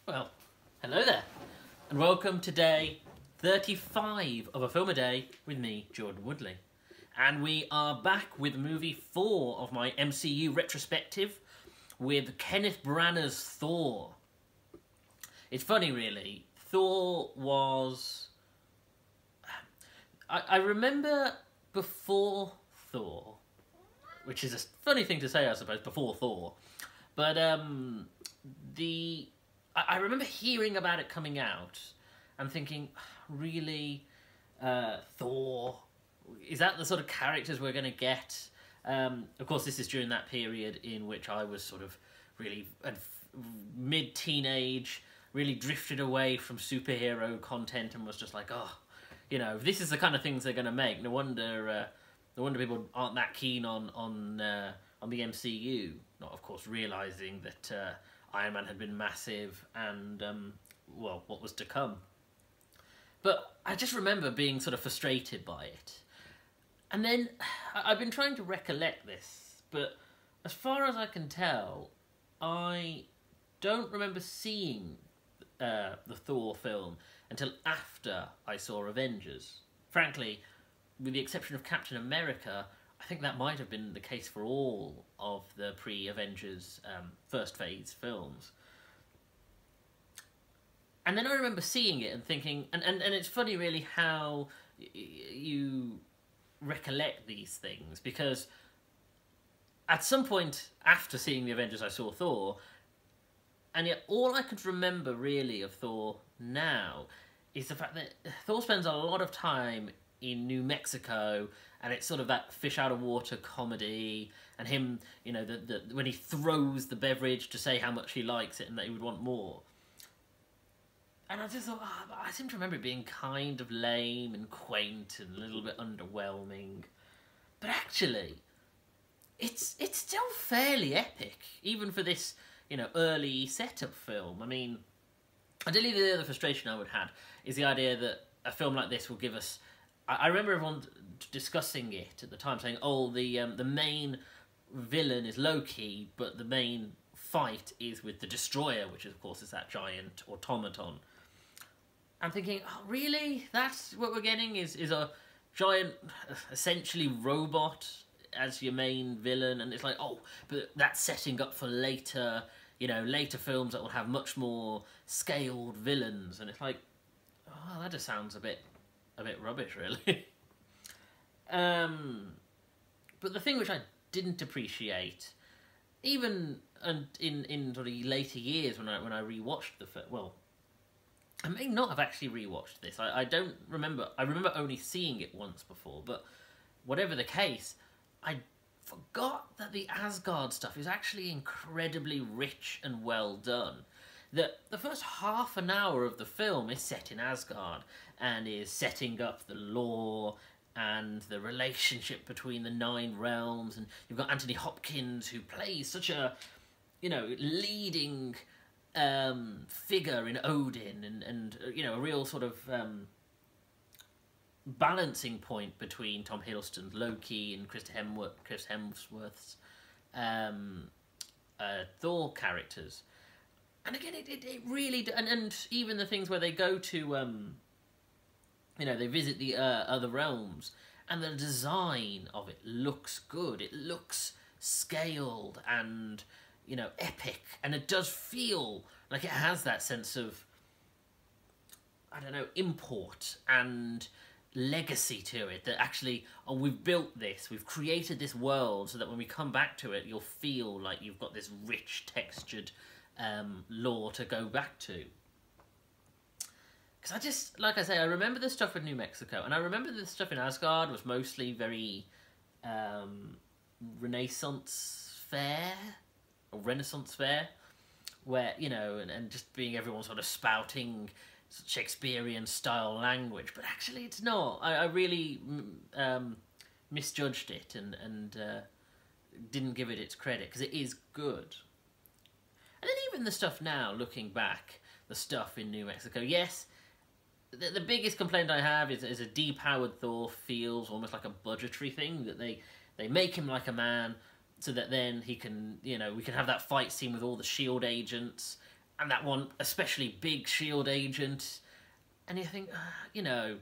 Well, hello there, and welcome to day 35 of A Film a Day with me, Jordan Woodley. And we are back with movie 4 of my MCU retrospective with Kenneth Branagh's Thor. It's funny, really. Thor was... I remember before Thor, which is a funny thing to say, I suppose, before Thor, but I remember hearing about it coming out and thinking, really, Thor? Is that the sort of characters we're going to get? Of course, this is during that period in which I was sort of really mid-teenage, really drifted away from superhero content and was just like, oh, you know, this is the kind of things they're going to make. No wonder people aren't that keen on the MCU. Not, of course, realising that Iron Man had been massive and, well, what was to come. But I just remember being sort of frustrated by it. And then I've been trying to recollect this, but as far as I can tell, I don't remember seeing the Thor film until after I saw Avengers. Frankly, with the exception of Captain America, I think that might have been the case for all of the pre-Avengers first phase films. And then I remember seeing it and thinking, and it's funny really how you recollect these things, because at some point after seeing the Avengers I saw Thor, and yet all I could remember really of Thor now is the fact that Thor spends a lot of time in New Mexico, and it's sort of that fish out of water comedy, and him, you know, when he throws the beverage to say how much he likes it and that he would want more. And I just thought, I seem to remember it being kind of lame and quaint and a little bit underwhelming. But actually, it's still fairly epic, even for this, you know, early setup film. I mean, I tell you the other frustration I would have is the idea that a film like this will give us... I remember everyone discussing it at the time, saying, oh, the main villain is Loki, but the main fight is with the Destroyer, which of course is that giant automaton. I'm thinking, oh, really? That's what we're getting? Is a giant, essentially robot as your main villain? And it's like, oh, but that's setting up for later, you know, later films that will have much more scaled villains. And it's like, oh, that just sounds a bit rubbish, really. But the thing which I didn't appreciate, even in sort of later years when I rewatched the film, well, I may not have actually rewatched this. I don't remember. I remember only seeing it once before, but whatever the case, I forgot that the Asgard stuff is actually incredibly rich and well done. That the first half an hour of the film is set in Asgard and is setting up the lore and the relationship between the 9 realms, and you've got Anthony Hopkins, who plays such a, you know, leading figure in Odin, and you know, a real sort of balancing point between Tom Hiddleston's Loki and Chris Hemsworth's Thor characters. And again, it really... And even the things where they go to, you know, they visit the other realms, and the design of it looks good. It looks scaled and, you know, epic. And it does feel like it has that sense of, I don't know, import and legacy to it. That actually, oh, we've built this, we've created this world so that when we come back to it, you'll feel like you've got this rich, textured lore to go back to. Because I just, like I say, I remember the stuff in New Mexico, and I remember the stuff in Asgard was mostly very Renaissance fair, or Renaissance fair, where, you know, and just being everyone sort of spouting Shakespearean style language, but actually it's not. I really misjudged it and didn't give it its credit, because it is good. And then even the stuff now, looking back, the stuff in New Mexico, yes, the biggest complaint I have is a depowered Thor feels almost like a budgetary thing, that they make him like a man so that then he can, you know, we can have that fight scene with all the S.H.I.E.L.D. agents, and that one especially big shield agent, and you think, you know,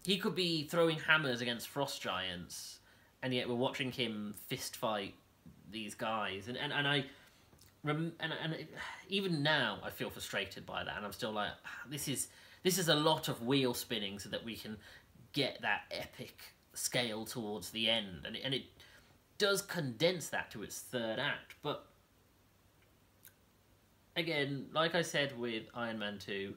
he could be throwing hammers against frost giants, and yet we're watching him fist fight these guys, and even now I feel frustrated by that, and I'm still like, this is a lot of wheel spinning so that we can get that epic scale towards the end, and it does condense that to its third act, but again, like I said with Iron Man 2,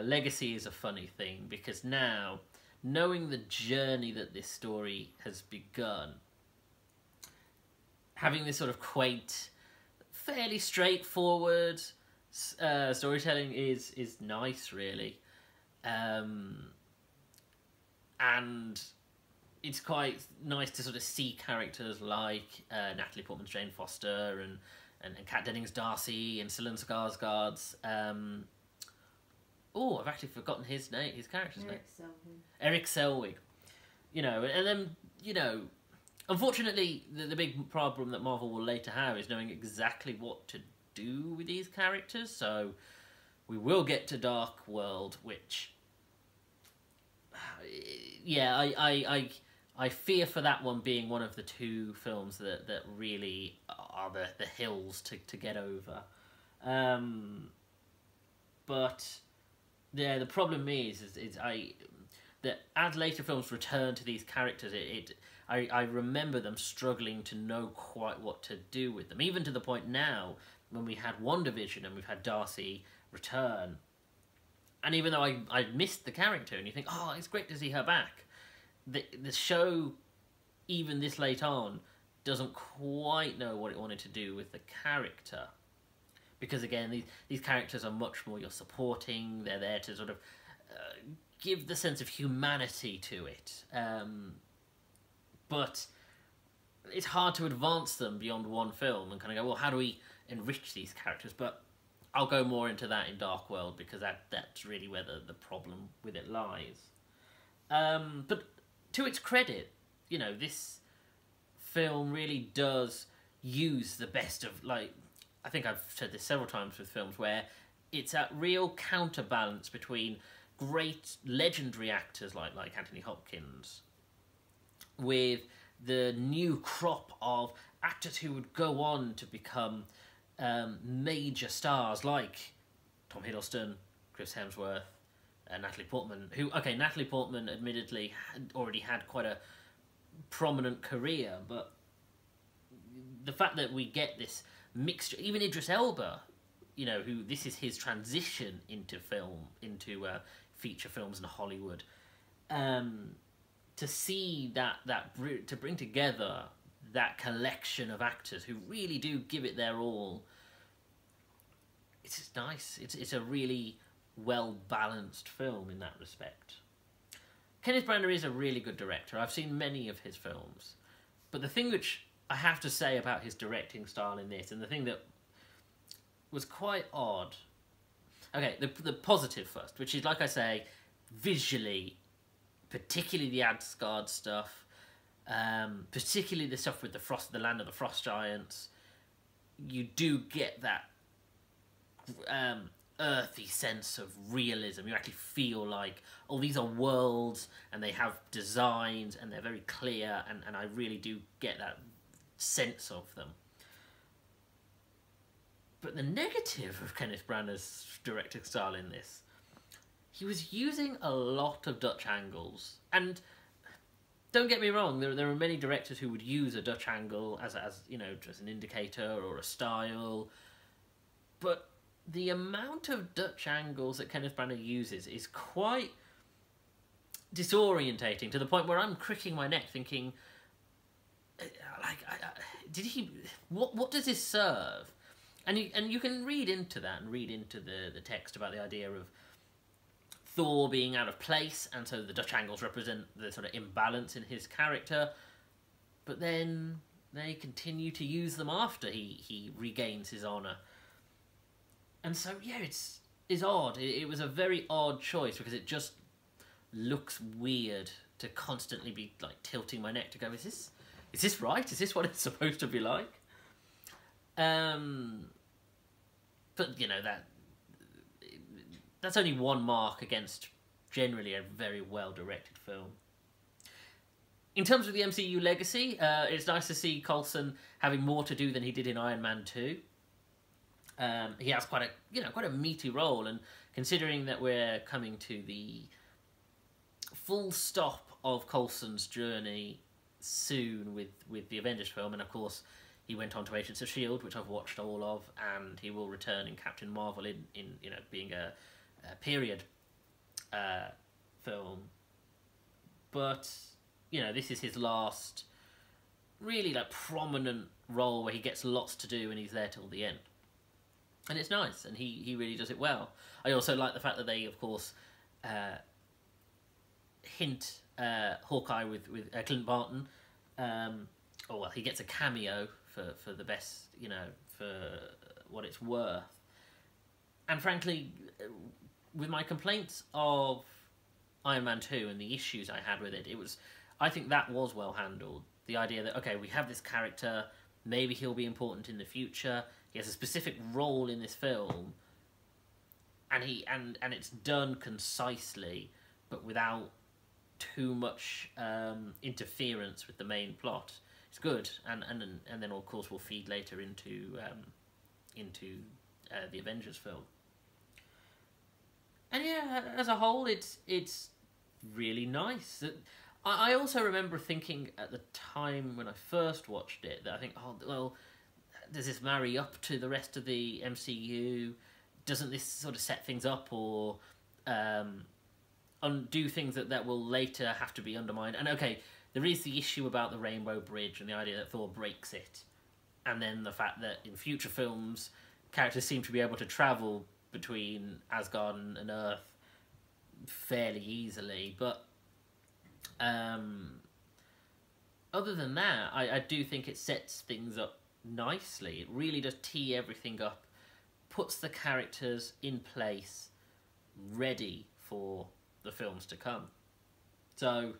legacy is a funny thing, because now, knowing the journey that this story has begun, having this sort of quaint, fairly straightforward storytelling is nice, really. And it's quite nice to sort of see characters like Natalie Portman's Jane Foster and Kat Dennings' Darcy and Stellan Skarsgård's I've actually forgotten his name, his character's name. Eric Selvig. You know, and then, you know, unfortunately, the big problem that Marvel will later have is knowing exactly what to do with these characters. So we will get to Dark World, which, yeah, I fear for that one being one of the two films that really are the hills to get over. But yeah, the problem is that as later films return to these characters, I remember them struggling to know quite what to do with them, even to the point now when we had WandaVision and we've had Darcy return, and even though I missed the character, and you think, oh, it's great to see her back, the show, even this late on, doesn't quite know what it wanted to do with the character. Because again, these characters are much more you're supporting, they're there to sort of give the sense of humanity to it. But it's hard to advance them beyond one film and kind of go, well, how do we enrich these characters? But I'll go more into that in Dark World, because that's really where the problem with it lies. But to its credit, you know, this film really does use the best of, like, I think I've said this several times with films, where it's a real counterbalance between great legendary actors like Anthony Hopkins with the new crop of actors who would go on to become major stars like Tom Hiddleston, Chris Hemsworth, Natalie Portman, who, okay, Natalie Portman admittedly already had quite a prominent career, but the fact that we get this mixture, even Idris Elba, you know, who this is his transition into film, into feature films in Hollywood, to see to bring together that collection of actors who really do give it their all, it's just nice. It's a really well-balanced film in that respect. Kenneth Branagh is a really good director. I've seen many of his films, but the thing which I have to say about his directing style in this, and the thing that was quite odd, okay, the positive first, which is, like I say, visually, particularly the Asgard stuff, particularly the stuff with the land of the frost giants, you do get that earthy sense of realism. You actually feel like, oh, these are worlds, and they have designs, and they're very clear, and I really do get that sense of them. But the negative of Kenneth Branagh's directing style in this, he was using a lot of Dutch angles, and don't get me wrong, there are many directors who would use a Dutch angle as you know, just an indicator or a style, but the amount of Dutch angles that Kenneth Branagh uses is quite disorientating, to the point where I'm cricking my neck thinking, like, did he? What does this serve? And you can read into that and read into the text about the idea of Thor being out of place, and so the Dutch angles represent the sort of imbalance in his character. But then they continue to use them after he regains his honour. And so, yeah, it's odd. It was a very odd choice, because it just looks weird to constantly be like tilting my neck to go, is this right? Is this what it's supposed to be like? but you know, that's only one mark against generally a very well-directed film. In terms of the MCU legacy, it's nice to see Coulson having more to do than he did in Iron Man 2. He has quite a meaty role, and considering that we're coming to the full stop of Coulson's journey soon with the Avengers film, and of course he went on to Agents of S.H.I.E.L.D., which I've watched all of, and he will return in Captain Marvel in being a period film. But this is his last really prominent role where he gets lots to do and he's there till the end. And it's nice, and he really does it well. I also like the fact that they, of course, hint Hawkeye with Clint Barton. He gets a cameo for the best, for what it's worth. And frankly, with my complaints of Iron Man 2 and the issues I had with it, I think that was well handled. The idea that, okay, we have this character, maybe he'll be important in the future, he has a specific role in this film, and it's done concisely, but without too much interference with the main plot. It's good, and then of course we'll feed later into the Avengers film. And yeah, as a whole, it's really nice. I also remember thinking at the time when I first watched it that I think, oh well, does this marry up to the rest of the MCU? Doesn't this sort of set things up, or undo things that will later have to be undermined? And okay, there is the issue about the Rainbow Bridge and the idea that Thor breaks it, and then the fact that in future films characters seem to be able to travel between Asgard and Earth fairly easily. But other than that, I do think it sets things up nicely. It really does tee everything up, puts the characters in place, ready for the films to come. So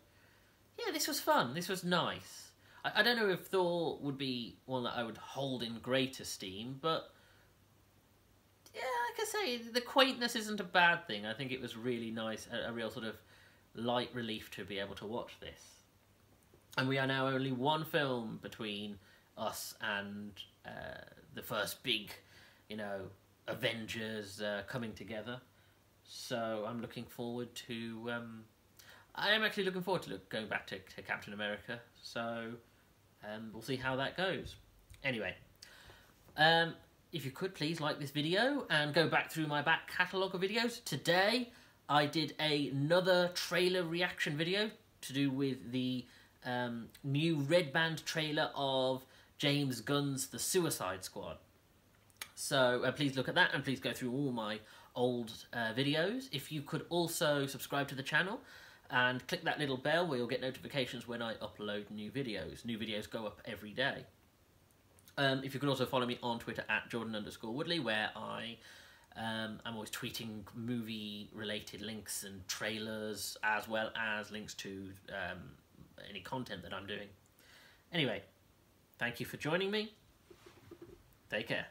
yeah, this was fun. This was nice. I don't know if Thor would be one that I would hold in great esteem, but yeah, like I say, the quaintness isn't a bad thing. I think it was really nice, a real sort of light relief to be able to watch this. And we are now only one film between us and the first big, Avengers coming together. So I'm looking forward to... I am actually looking forward to going back to Captain America. So we'll see how that goes. Anyway, if you could please like this video and go back through my back catalogue of videos. Today I did another trailer reaction video to do with the new Red Band trailer of James Gunn's The Suicide Squad. So please look at that, and please go through all my old videos. If you could also subscribe to the channel and click that little bell where you'll get notifications when I upload new videos. New videos go up every day. If you could also follow me on Twitter at Jordan_Woodley, where I'm always tweeting movie-related links and trailers, as well as links to any content that I'm doing. Anyway, thank you for joining me. Take care.